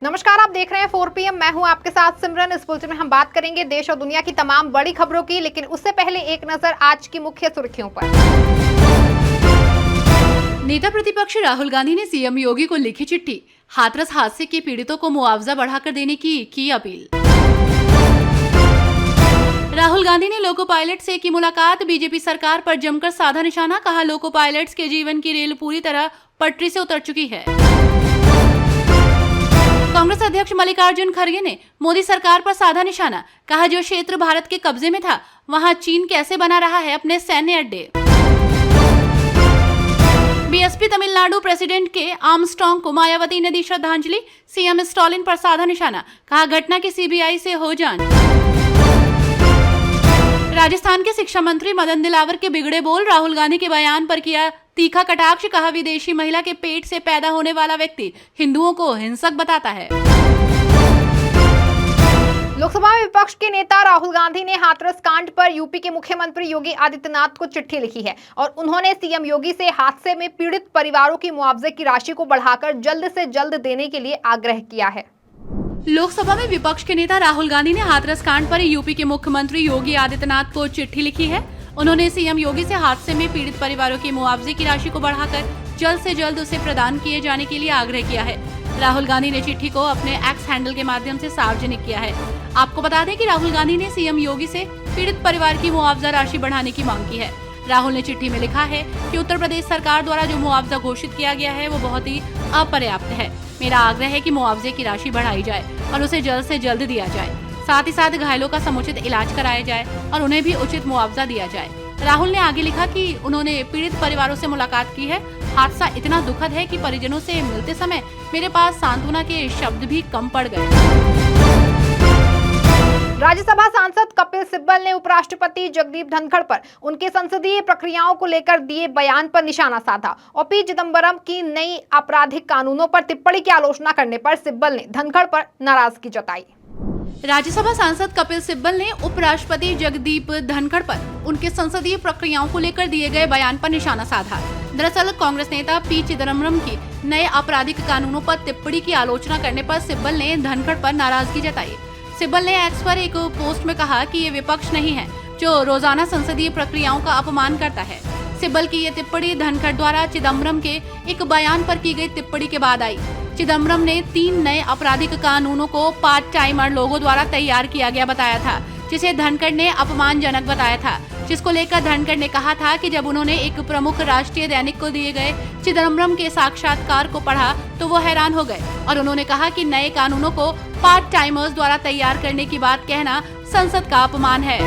नमस्कार, आप देख रहे हैं 4 PM। मैं हूं आपके साथ सिमरन। इस बुलेटिन में हम बात करेंगे देश और दुनिया की तमाम बड़ी खबरों की, लेकिन उससे पहले एक नजर आज की मुख्य सुर्खियों पर। नेता प्रतिपक्ष राहुल गांधी ने सीएम योगी को लिखी चिट्ठी, हाथरस हादसे के पीड़ितों को मुआवजा बढ़ाकर देने की अपील। राहुल गांधी ने लोको पायलट से की मुलाकात, बीजेपी सरकार पर जमकर साधा निशाना, कहा लोको पायलट्स के जीवन की रेल पूरी तरह पटरी से उतर चुकी है। कांग्रेस अध्यक्ष मल्लिकार्जुन खड़गे ने मोदी सरकार पर साधा निशाना, कहा जो क्षेत्र भारत के कब्जे में था वहां चीन कैसे बना रहा है अपने सैन्य अड्डे। बीएसपी तमिलनाडु प्रेसिडेंट के आर्मस्ट्रांग को मायावती ने दी श्रद्धांजलि, सीएम स्टालिन पर साधा निशाना, कहा घटना की सीबीआई से हो जांच। राजस्थान के शिक्षा मंत्री मदन दिलावर के बिगड़े बोल, राहुल गांधी के बयान पर किया तीखा कटाक्ष, कहा विदेशी महिला के पेट से पैदा होने वाला व्यक्ति हिंदुओं को हिंसक बताता है। लोकसभा में विपक्ष के नेता राहुल गांधी ने हाथरस कांड पर यूपी के मुख्यमंत्री योगी आदित्यनाथ को चिट्ठी लिखी है और उन्होंने सीएम योगी से हादसे में पीड़ित परिवारों की मुआवजे की राशि को बढ़ाकर जल्द से जल्द देने के लिए आग्रह किया है। लोकसभा में विपक्ष के नेता राहुल गांधी ने हाथरस कांड पर यूपी के मुख्यमंत्री योगी आदित्यनाथ को चिट्ठी लिखी है। उन्होंने सीएम योगी से हादसे में पीड़ित परिवारों की मुआवजे की राशि को बढ़ाकर जल्द से जल्द उसे प्रदान किए जाने के लिए आग्रह किया है। राहुल गांधी ने चिट्ठी को अपने एक्स हैंडल के माध्यम से सार्वजनिक किया है। आपको बता दें कि राहुल गांधी ने सीएम योगी से पीड़ित परिवार की मुआवजा राशि बढ़ाने की मांग की है। राहुल ने चिट्ठी में लिखा है कि उत्तर प्रदेश सरकार द्वारा जो मुआवजा घोषित किया गया है वो बहुत ही अपर्याप्त है। मेरा आग्रह है कि मुआवजे की राशि बढ़ाई जाए और उसे जल्द से जल्द दिया जाए। साथ ही साथ घायलों का समुचित इलाज कराया जाए और उन्हें भी उचित मुआवजा दिया जाए। राहुल ने आगे लिखा कि उन्होंने पीड़ित परिवारों से मुलाकात की है। हादसा इतना दुखद है कि परिजनों से मिलते समय मेरे पास सांत्वना के शब्द भी कम पड़ गए। राज्यसभा सांसद कपिल सिब्बल ने उपराष्ट्रपति जगदीप धनखड़ पर उनके संसदीय प्रक्रियाओं को लेकर दिए बयान पर निशाना साधा और पी चिदम्बरम की नई आपराधिक कानूनों पर टिप्पणी की आलोचना करने पर सिब्बल ने धनखड़ पर नाराजगी जताई। राज्यसभा सांसद कपिल सिब्बल ने उपराष्ट्रपति जगदीप धनखड़ पर उनके संसदीय प्रक्रियाओं को लेकर दिए गए बयान पर निशाना साधा। दरअसल कांग्रेस नेता पी चिदम्बरम की नए आपराधिक कानूनों पर टिप्पणी की आलोचना करने पर सिब्बल ने धनखड़ पर नाराजगी जताई। सिब्बल ने एक्स पर एक पोस्ट में कहा कि ये विपक्ष नहीं है जो रोजाना संसदीय प्रक्रियाओं का अपमान करता है। सिब्बल की ये टिप्पणी धनखड़ द्वारा चिदम्बरम के एक बयान पर की गई टिप्पणी के बाद आई। चिदम्बरम ने 3 नए आपराधिक कानूनों को पार्ट टाइमर लोगों द्वारा तैयार किया गया बताया था, जिसे धनखड़ ने अपमानजनक बताया था, जिसको लेकर धनखड़ ने कहा था कि जब उन्होंने एक प्रमुख राष्ट्रीय दैनिक को दिए गए चिदम्बरम के साक्षात्कार को पढ़ा तो वो हैरान हो गए और उन्होंने कहा कि नए कानूनों को पार्ट टाइमर्स द्वारा तैयार करने की बात कहना संसद का अपमान है।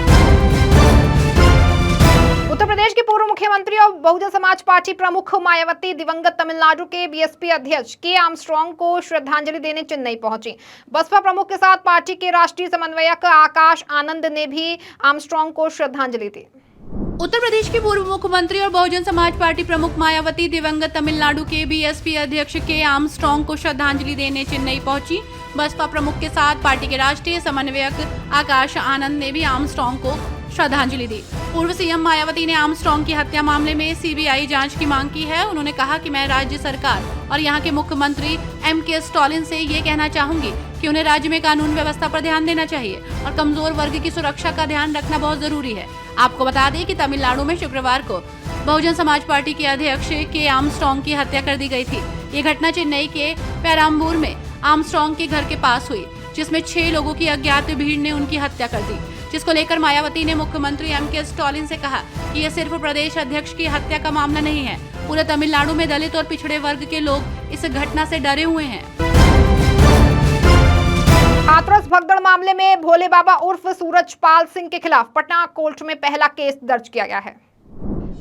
उत्तर प्रदेश के पूर्व मुख्यमंत्री और बहुजन समाज पार्टी प्रमुख मायावती दिवंगत तमिलनाडु के बीएसपी अध्यक्ष के आर्मस्ट्रांग को श्रद्धांजलि देने चेन्नई पहुंची। बसपा प्रमुख के साथ पार्टी के राष्ट्रीय समन्वयक आकाश आनंद ने भी आर्मस्ट्रांग को श्रद्धांजलि दी। उत्तर प्रदेश के पूर्व मुख्यमंत्री और बहुजन समाज पार्टी प्रमुख मायावती दिवंगत तमिलनाडु के बीएसपी अध्यक्ष के आर्मस्ट्रांग को श्रद्धांजलि देने चेन्नई पहुंची। बसपा प्रमुख के साथ पार्टी के राष्ट्रीय समन्वयक आकाश आनंद ने भी आर्मस्ट्रांग को श्रद्धांजलि दी। पूर्व सीएम मायावती ने आर्मस्ट्रांग की हत्या मामले में सीबीआई जांच की मांग की है। उन्होंने कहा कि मैं राज्य सरकार और यहां के मुख्यमंत्री एमके स्टालिन से ये कहना चाहूंगी कि उन्हें राज्य में कानून व्यवस्था पर ध्यान देना चाहिए और कमजोर वर्ग की सुरक्षा का ध्यान रखना बहुत जरूरी है। आपको बता दें कि तमिलनाडु में शुक्रवार को बहुजन समाज पार्टी के अध्यक्ष के आर्मस्ट्रांग की हत्या कर दी गई थी। ये घटना चेन्नई के पेराम्बूर में आर्मस्ट्रांग के घर के पास हुई, जिसमें 6 लोगों की अज्ञात भीड़ ने उनकी हत्या कर दी, जिसको लेकर मायावती ने मुख्यमंत्री एमके स्टालिन से कहा कि यह सिर्फ प्रदेश अध्यक्ष की हत्या का मामला नहीं है, पूरे तमिलनाडु में दलित और पिछड़े वर्ग के लोग इस घटना से डरे हुए हैं। हाथरस भगदड़ मामले में भोले बाबा उर्फ सूरजपाल सिंह के खिलाफ पटना कोर्ट में पहला केस दर्ज किया गया है।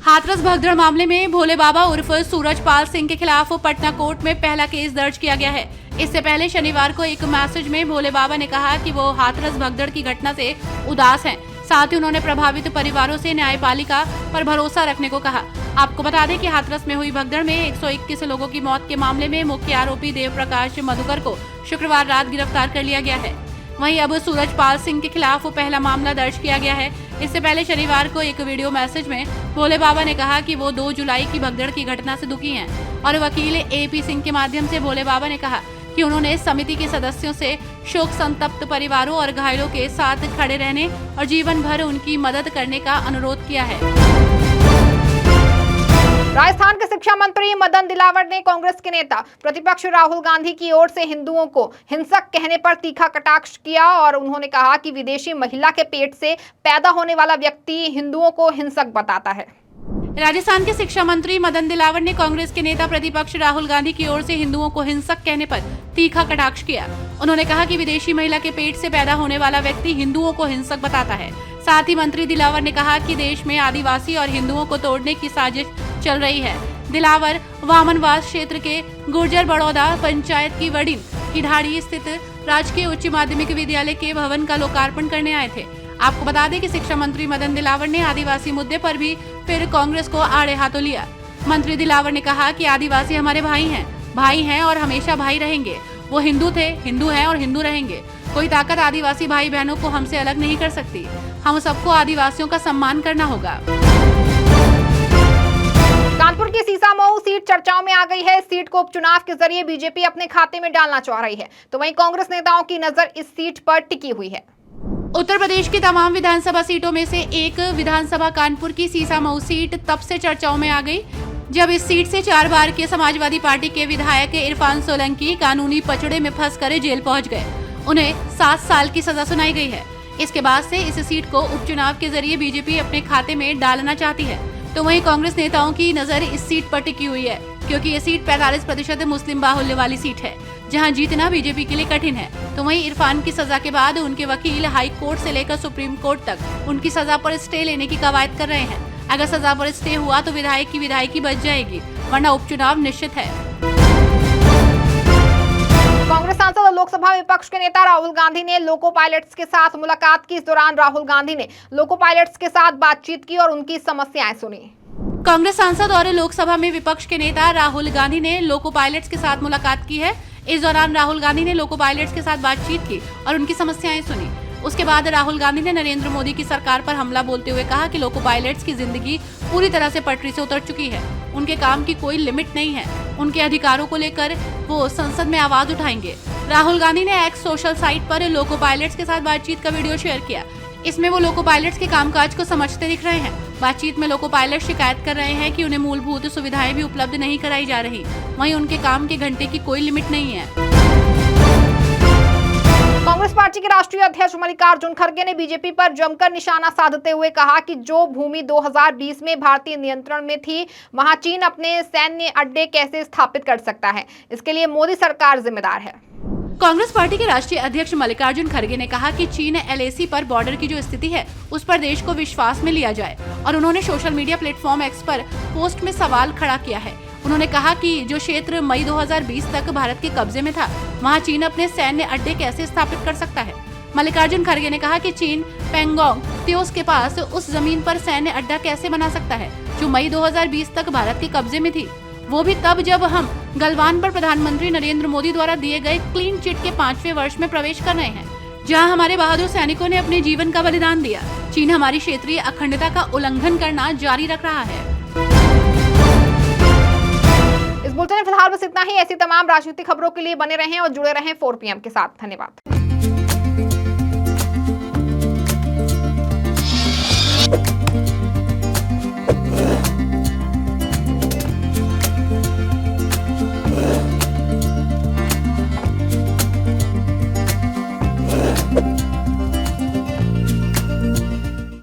हाथरस भगदड़ मामले में भोले बाबा उर्फ सूरजपाल सिंह के खिलाफ पटना कोर्ट में पहला केस दर्ज किया गया है। इससे पहले शनिवार को एक मैसेज में भोले बाबा ने कहा कि वो हाथरस भगदड़ की घटना से उदास हैं। साथ ही उन्होंने प्रभावित परिवारों से न्यायपालिका पर भरोसा रखने को कहा। आपको बता दें कि हाथरस में हुई भगदड़ में 121 लोगों की मौत के मामले में मुख्य आरोपी देव प्रकाश मधुकर को शुक्रवार रात गिरफ्तार कर लिया गया है। वहीं अब सूरजपाल सिंह के खिलाफ पहला मामला दर्ज किया गया है। इससे पहले शनिवार को एक वीडियो मैसेज में भोले बाबा ने कहा कि वो 2 जुलाई की भगदड़ की घटना से दुखी हैं और वकील एपी सिंह के माध्यम से भोले बाबा ने कहा कि उन्होंने समिति के सदस्यों से शोक संतप्त परिवारों और घायलों के साथ खड़े रहने और जीवन भर उनकी मदद करने का अनुरोध किया है। राजस्थान के शिक्षा मंत्री मदन दिलावर ने कांग्रेस के नेता प्रतिपक्ष राहुल गांधी की ओर से हिंदुओं को हिंसक कहने पर तीखा कटाक्ष किया और उन्होंने कहा कि विदेशी महिला के पेट से पैदा होने वाला व्यक्ति हिंदुओं को हिंसक बताता है। राजस्थान के शिक्षा मंत्री मदन दिलावर ने कांग्रेस के नेता प्रतिपक्ष राहुल गांधी की ओर से हिंदुओं को हिंसक कहने पर तीखा कटाक्ष किया। उन्होंने कहा कि विदेशी महिला के पेट से पैदा होने वाला व्यक्ति हिंदुओं को हिंसक बताता है। साथ ही मंत्री दिलावर ने कहा कि देश में आदिवासी और हिंदुओं को तोड़ने की साजिश चल रही है। दिलावर वामनवास क्षेत्र के गुर्जर बड़ौदा पंचायत की वडीन की ढाड़ी स्थित राजकीय उच्च माध्यमिक विद्यालय के भवन का लोकार्पण करने आए थे। आपको बता दें कि शिक्षा मंत्री मदन दिलावर ने आदिवासी मुद्दे पर भी फिर कांग्रेस को आड़े हाथों लिया। मंत्री दिलावर ने कहा कि आदिवासी हमारे भाई हैं और हमेशा भाई रहेंगे। वो हिंदू थे, हिंदू हैं और हिंदू रहेंगे। कोई ताकत आदिवासी भाई बहनों को हमसे अलग नहीं कर सकती। हम सबको आदिवासियों का सम्मान करना होगा। कानपुर की सीसामऊ सीट चर्चाओं में आ गई है। इस सीट को उपचुनाव के जरिए बीजेपी अपने खाते में डालना चाह रही है, तो वहीं कांग्रेस नेताओं की नजर इस सीट पर टिकी हुई है। उत्तर प्रदेश की तमाम विधानसभा सीटों में से एक विधानसभा कानपुर की सीसामऊ सीट तब से चर्चाओं में आ गई जब इस सीट से 4 बार के समाजवादी पार्टी के विधायक इरफान सोलंकी कानूनी पचड़े में फंसकर जेल पहुंच गए। उन्हें 7 साल की सजा सुनाई गई है। इसके बाद से इस सीट को उपचुनाव के जरिए बीजेपी अपने खाते में डालना चाहती है, तो वहीं कांग्रेस नेताओं की नजर इस सीट पर टिकी हुई है, क्योंकि ये सीट 45% मुस्लिम बाहुल्य वाली सीट है, जहां जीतना बीजेपी के लिए कठिन है। तो वहीं इरफान की सजा के बाद उनके वकील हाई कोर्ट से लेकर सुप्रीम कोर्ट तक उनकी सजा पर स्टे लेने की कवायद कर रहे हैं। अगर सजा पर स्टे हुआ तो विधायक की विधायकी बच जाएगी, वरना उपचुनाव निश्चित है। कांग्रेस सांसद और लोकसभा विपक्ष के नेता राहुल गांधी ने लोको पायलट्स के साथ मुलाकात की। इस दौरान राहुल गांधी ने लोको पायलट्स के साथ बातचीत की और उनकी समस्याएं सुनी। कांग्रेस सांसद और लोकसभा में विपक्ष के नेता राहुल गांधी ने लोको पायलट्स के साथ मुलाकात की है। इस दौरान राहुल गांधी ने लोको पायलट्स के साथ बातचीत की और उनकी समस्याएं सुनी। उसके बाद राहुल गांधी ने नरेंद्र मोदी की सरकार पर हमला बोलते हुए कहा कि लोको पायलट्स की जिंदगी पूरी तरह से पटरी से उतर चुकी है। उनके काम की कोई लिमिट नहीं है। उनके अधिकारों को लेकर वो संसद में आवाज उठाएंगे। राहुल गांधी ने एक्स सोशल साइट पर लोको पायलट्स के साथ बातचीत का वीडियो शेयर किया। इसमें वो लोको पायलट्स के कामकाज को समझते दिख रहे हैं। बातचीत में लोको पायलट शिकायत कर रहे हैं कि उन्हें मूलभूत सुविधाएं भी उपलब्ध नहीं कराई जा रही। वहीं उनके काम के घंटे की कोई लिमिट नहीं है। कांग्रेस पार्टी के राष्ट्रीय अध्यक्ष मल्लिकार्जुन खड़गे ने बीजेपी पर जमकर निशाना साधते हुए कहा कि जो भूमि 2020 में भारतीय नियंत्रण में थी, वहां चीन अपने सैन्य अड्डे कैसे स्थापित कर सकता है? इसके लिए मोदी सरकार जिम्मेदार है। कांग्रेस पार्टी के राष्ट्रीय अध्यक्ष मल्लिकार्जुन खड़गे ने कहा कि चीन LAC पर बॉर्डर की जो स्थिति है उस पर देश को विश्वास में लिया जाए, और उन्होंने सोशल मीडिया प्लेटफॉर्म एक्स पर पोस्ट में सवाल खड़ा किया है। उन्होंने कहा कि जो क्षेत्र मई 2020 तक भारत के कब्जे में था, वहां चीन अपने सैन्य अड्डे कैसे स्थापित कर सकता है। मल्लिकार्जुन खड़गे ने कहा कि चीन पेंगोंग त्योस के पास उस जमीन पर सैन्य अड्डा कैसे बना सकता है जो मई 2020 तक भारत के कब्जे में थी, वो भी तब जब हम गलवान पर प्रधानमंत्री नरेंद्र मोदी द्वारा दिए गए क्लीन चिट के 5वें वर्ष में प्रवेश कर रहे हैं, जहां हमारे बहादुर सैनिकों ने अपने जीवन का बलिदान दिया। चीन हमारी क्षेत्रीय अखंडता का उल्लंघन करना जारी रख रहा है। इस बुलेटिन में फिलहाल बस इतना ही। ऐसी तमाम राजनीतिक खबरों के लिए बने रहें और जुड़े रहें 4 PM के साथ। धन्यवाद।